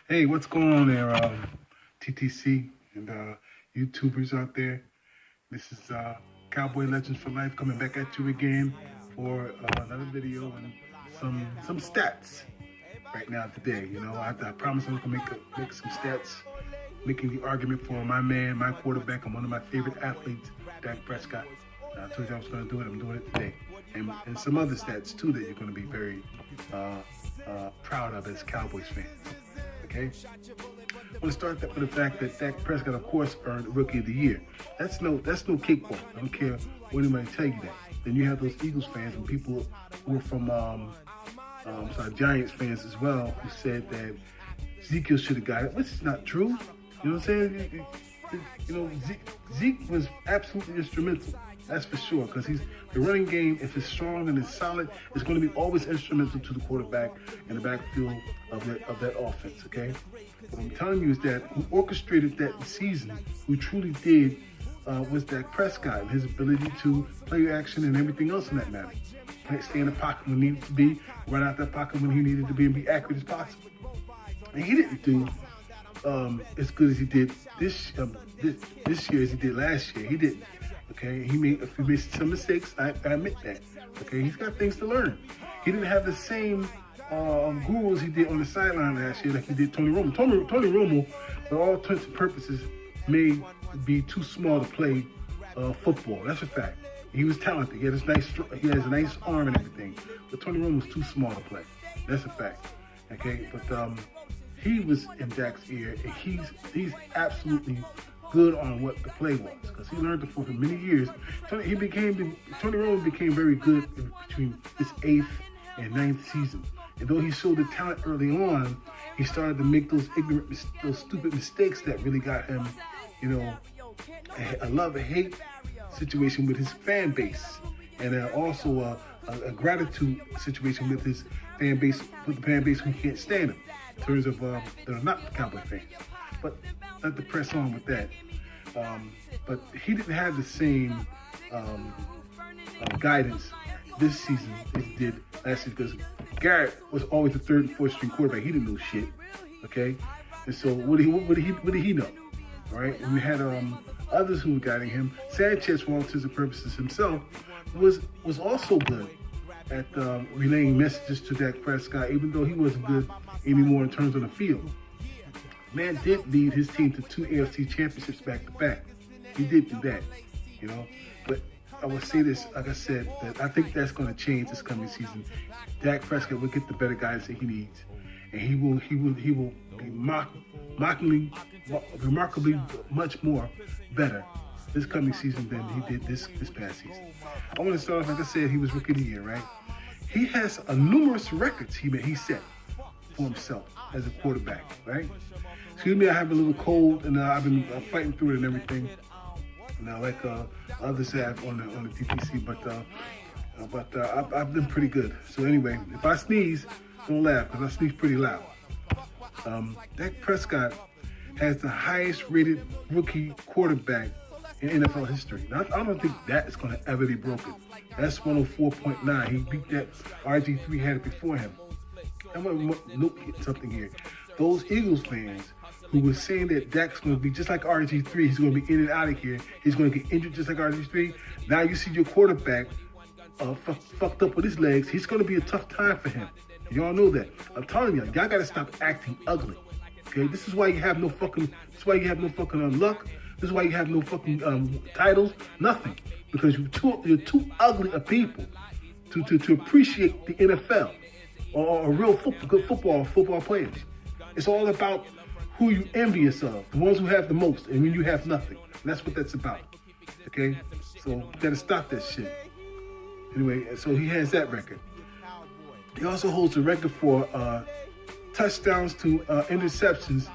Hey, what's going on there, TTC and YouTubers out there? This is Cowboy Legends for Life coming back at you again for another video and some stats right now today. You know, I promised I was gonna make some stats, making the argument for my man, my quarterback, and one of my favorite athletes, Dak Prescott. I told you I was going to do it. I'm doing it today, and some other stats too that you're going to be very proud of as Cowboys fans. Okay, I want to start with the fact that Dak Prescott, of course, earned Rookie of the Year. That's no cakewalk. I don't care what anybody tell you that. Then you have those Eagles fans and people who are from Giants fans as well, who said that Ezekiel should have got it, which is not true. You know what I'm saying? You know, Zeke was absolutely instrumental. That's for sure, because the running game, if it's strong and it's solid, it's going to be always instrumental to the quarterback in the backfield of that offense, okay? What I'm telling you is that who orchestrated that season, who truly did, was Dak Prescott and his ability to play action and everything else in that matter. Stay in the pocket when he needed to be, run out that pocket when he needed to be, and be accurate as possible. And he didn't do as good as he did this year as he did last year. He didn't. Okay, he made some mistakes. I admit that. Okay, he's got things to learn. He didn't have the same gurus he did on the sideline last year like he did Tony Romo. Tony Romo, for all intents and purposes, may be too small to play football. That's a fact. He was talented. He has a nice arm and everything. But Tony Romo was too small to play. That's a fact. Okay, but he was in Dak's ear, and he's absolutely good on what the play was, because he learned it for many years. Tony Romo became very good between his 8th and 9th season. And though he showed the talent early on, he started to make those stupid mistakes that really got him, you know, a love-hate situation with his fan base, and also a gratitude situation with his fan base, with the fan base who can't stand him, in terms of that are not Cowboy fans. But not to press on with that. But he didn't have the same guidance this season as he did last year, because Garrett was always the 3rd and 4th string quarterback. He didn't know shit. Okay, and so what did he know? All right, and we had others who were guiding him. Sanchez, for all intents and purposes himself, was also good at relaying messages to Dak Prescott, even though he wasn't good anymore in terms of the field. Man did lead his team to 2 AFC championships back to back. He did do that, you know. But I would say this, like I said, that I think that's going to change this coming season. Dak Prescott will get the better guys that he needs, and he will be remarkably much more better this coming season than he did this past season. I want to start off, like I said, he was Rookie of the Year, right? He has numerous records he set for himself as a quarterback, right? Excuse me, I have a little cold, and I've been fighting through it and everything. Like others have on the TPC, but I've been pretty good. So anyway, if I sneeze, don't laugh, because I sneeze pretty loud. Dak Prescott has the highest rated rookie quarterback in NFL history. Now, I don't think that is going to ever be broken. That's 104.9. He beat that. RG3 had it before him. I'm going to note something here. Those Eagles fans who were saying that Dak's going to be just like RG3, he's going to be in and out of here, he's going to get injured just like RG3. Now you see your quarterback fucked up with his legs. He's going to be a tough time for him. Y'all know that. I'm telling y'all got to stop acting ugly. Okay, this is why you have no fucking luck. This is why you have no fucking titles. Nothing, because you're too ugly a people to appreciate the NFL or real good football players. It's all about who you envious of, the ones who have the most, and when you have nothing. And that's what that's about. Okay, so you gotta stop that shit. Anyway, so he has that record. He also holds the record for touchdowns to interceptions.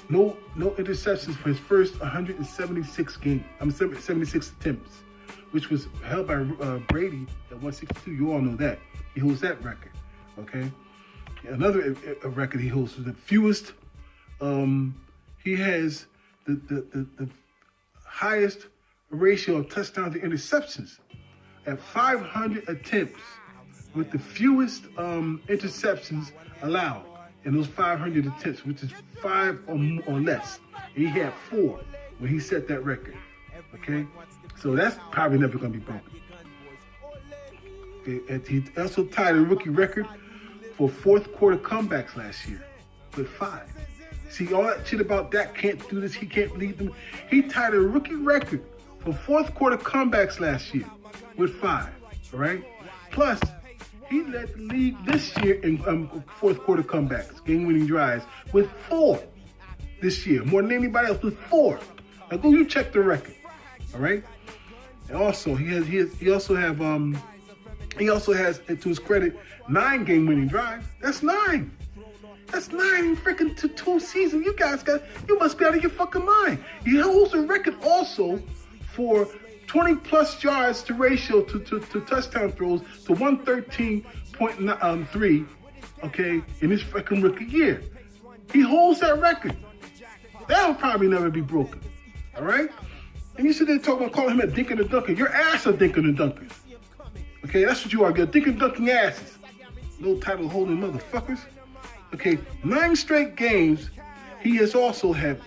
No interceptions for his first 176 games. 76 attempts, which was held by Brady at 162. You all know that. He holds that record. Okay. Another record he holds is the fewest. He has the highest ratio of touchdowns to interceptions at 500 attempts. with the fewest interceptions allowed in those 500 attempts, which is 5 or less. And he had 4 when he set that record. Okay, so that's probably never going to be broken. He also tied a rookie record for fourth quarter comebacks last year with 5. See, all that shit about Dak can't do this, he can't lead them. He tied a rookie record for fourth quarter comebacks last year with 5. All right. Plus, he led the league this year in fourth quarter comebacks, game-winning drives, with 4 this year, more than anybody else with 4. Now go you check the record, all right? And also he also has, to his credit, 9 game-winning drives. That's 9. That's 9 freaking to 2 seasons. You must be out of your fucking mind. He holds a record also for 20-plus yards to ratio to touchdown throws to 113.3, okay, in his freaking rookie year. He holds that record. That'll probably never be broken, all right? And you sit there talking about calling him a dinking and dunking. Your ass a dinking and dunking. Okay, that's what you are. You're dinking and dunking asses. No title holding motherfuckers. Okay, 9 straight games. He has also had,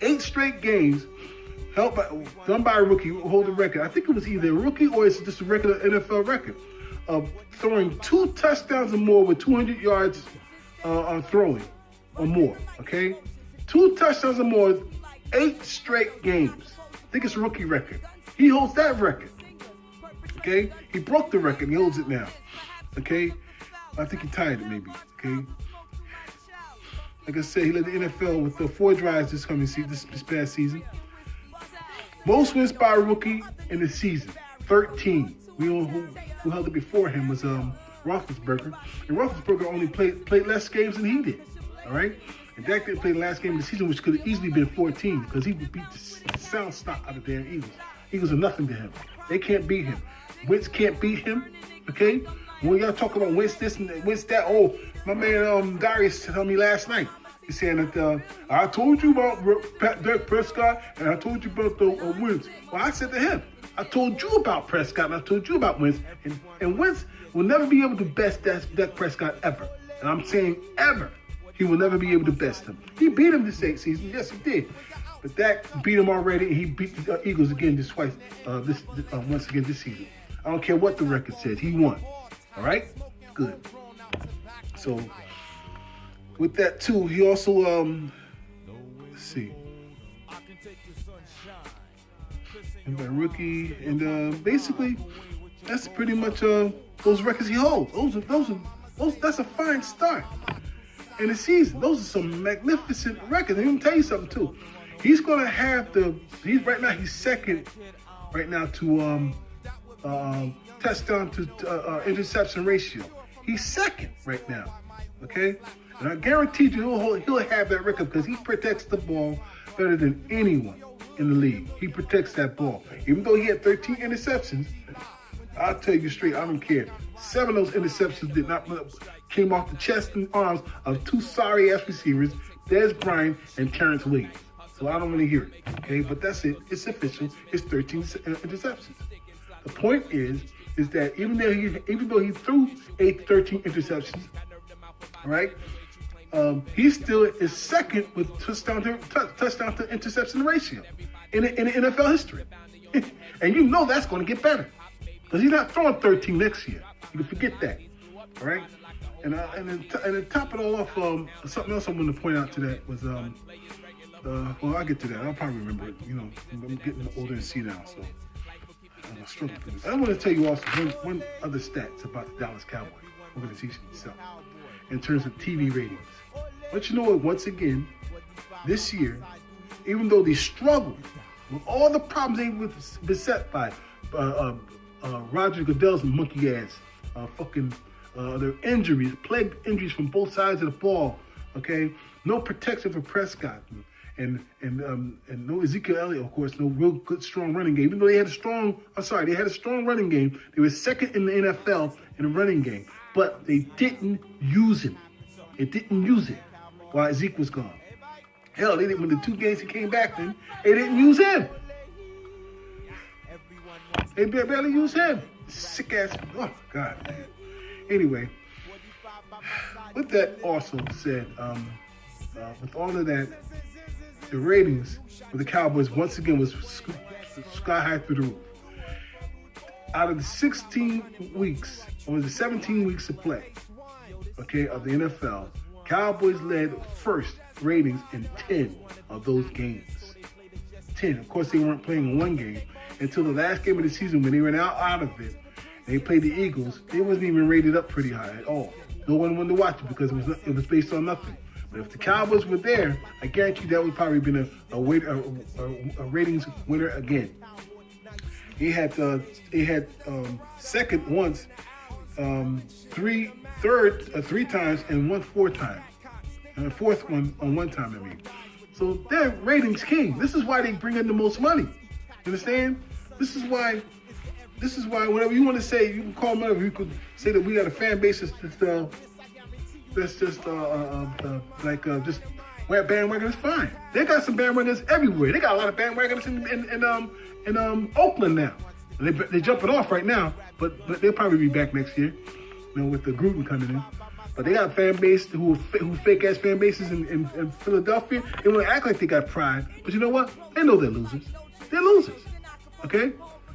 8 straight games done by a rookie who hold the record. I think it was either a rookie or it's just a regular NFL record of throwing 2 touchdowns or more with 200 yards on throwing or more. Okay, 2 touchdowns or more, 8 straight games. I think it's a rookie record. He holds that record. Okay, he broke the record. He holds it now. Okay, I think he tied it maybe. Okay. Like I said, he led the NFL with 4 drives this past season. Most wins by a rookie in the season, 13. We know who held it before him was Roethlisberger. And Roethlisberger only played less games than he did, all right? And Dak didn't play the last game of the season, which could have easily been 14 because he would beat the sound stock out of the damn Eagles. Eagles are nothing to him. They can't beat him. Wentz can't beat him, okay? When y'all talk about Wentz this and Wentz that, my man Darius told me last night. He's saying that I told you about Dak Prescott and I told you about the Wentz. Well, I said to him, I told you about Prescott and I told you about Wentz. And Wentz will never be able to best Dak Prescott ever. And I'm saying ever. He will never be able to best him. He beat him this season. Yes, he did. But Dak beat him already and he beat the Eagles again once again this season. I don't care what the record says. He won. All right? Good. So, with that too, he also, let's see. And by rookie, and basically, that's pretty much those records he holds. That's a fine start in the season. Those are some magnificent records. And let me tell you something too. He's gonna have right now he's second right now to touchdown to interception ratio. He's second right now. Okay. And I guarantee you he'll have that record because he protects the ball better than anyone in the league. He protects that ball. Even though he had 13 interceptions, I'll tell you straight, I don't care. 7 of those interceptions came off the chest and arms of 2 sorry-ass receivers, Dez Bryant and Terrence Williams. So I don't really hear it, okay? But that's it. It's official. It's 13 interceptions. The point is that even though he threw 13 interceptions, all right, he still is second with touchdown to interception ratio in the NFL history. And you know that's going to get better because he's not throwing 13 next year. You can forget that, all right? And then top it all off, something else I wanted to point out to that was, well, I'll get to that. I'll probably remember it. You know, I'm getting older and see now, so I'm struggling for this. I want to tell you also one other stats about the Dallas Cowboys organization itself in terms of TV ratings. But you know what? Once again, this year, even though they struggled with all the problems they were beset by, Roger Goodell's monkey ass, their injuries, plague injuries from both sides of the ball. Okay, no protection for Prescott, and no Ezekiel Elliott, of course, no real good strong running game. Even though they had a strong running game. They were second in the NFL in the running game, but they didn't use him. They didn't use it while Zeke was gone. Hell, they didn't win the 2 games he came back in. They didn't use him. They barely used him. Sick ass. Oh God, man. Anyway, with that also said, with all of that, the ratings for the Cowboys once again was sky high through the roof. Out of the 16 weeks, or was it 17 weeks of play, okay, of the NFL, Cowboys led first ratings in 10 of those games. 10. Of course, they weren't playing in one game until the last game of the season when they went out of it. They played the Eagles. They wasn't even rated up pretty high at all. No one wanted to watch it because it was based on nothing. But if the Cowboys were there, I guarantee you that would probably been a ratings winner again. He had second once, three times, and won 4 times. And the fourth one on one time, I mean. So they're ratings king. This is why they bring in the most money. You understand? This is why whatever you want to say, you can call them whatever. You could say that we got a fan base that's just where bandwagon is fine. They got some bandwagons everywhere. They got a lot of bandwagons in Oakland now. They're jumping off right now, but they'll probably be back next year, with the Gruden coming in. But they got fan base who fake ass fan bases in Philadelphia. They want to act like they got pride, but you know what? They know they're losers. They're losers. Okay?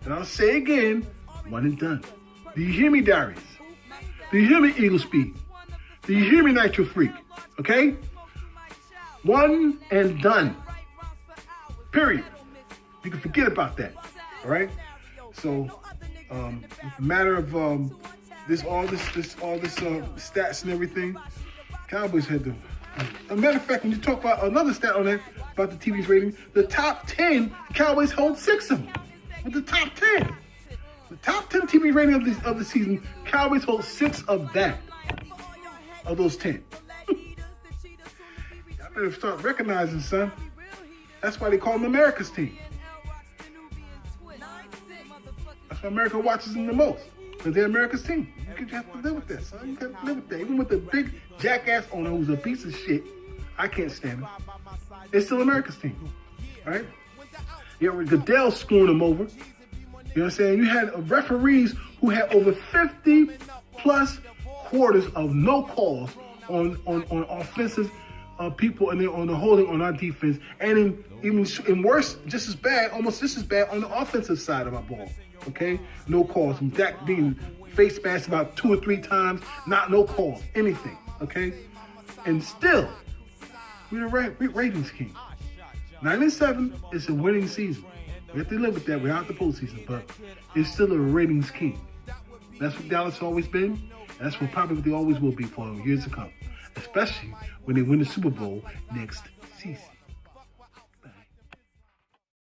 And I'll say again, one and done. Do you hear me, Darius? Do you hear me, Eagle Speed? Do you hear me, Nitro Freak? Okay? One and done. Period. You can forget about that. All right? So, it's a matter of all this stats and everything. Cowboys had the. As a matter of fact, when you talk about another stat on that about the TV's rating, the top 10, the Cowboys hold 6 of them. With the top 10, the top 10 TV rating of the season, Cowboys hold 6 of those 10. Y'all better start recognizing, son. That's why they call them America's team. That's why America watches them the most, because they're America's team. You have to live with that, son. You have to live with that. Even with the big jackass owner who's a piece of shit, I can't stand him. It's still America's team, all right? You know, Goodell screwing them over. You know what I'm saying? You had referees who had over 50 plus quarters of no calls on offensive people and on the holding on our defense, and in worse, just as bad, almost just as bad on the offensive side of our ball. Okay, no calls. From Dak being face masked about 2 or 3 times, no calls, anything. Okay, and still, we're the ratings king. 9-7 is a winning season. We have to live with that. We're out the postseason, but it's still a ratings king. That's what Dallas has always been. And that's what probably they always will be for years to come, especially when they win the Super Bowl next season.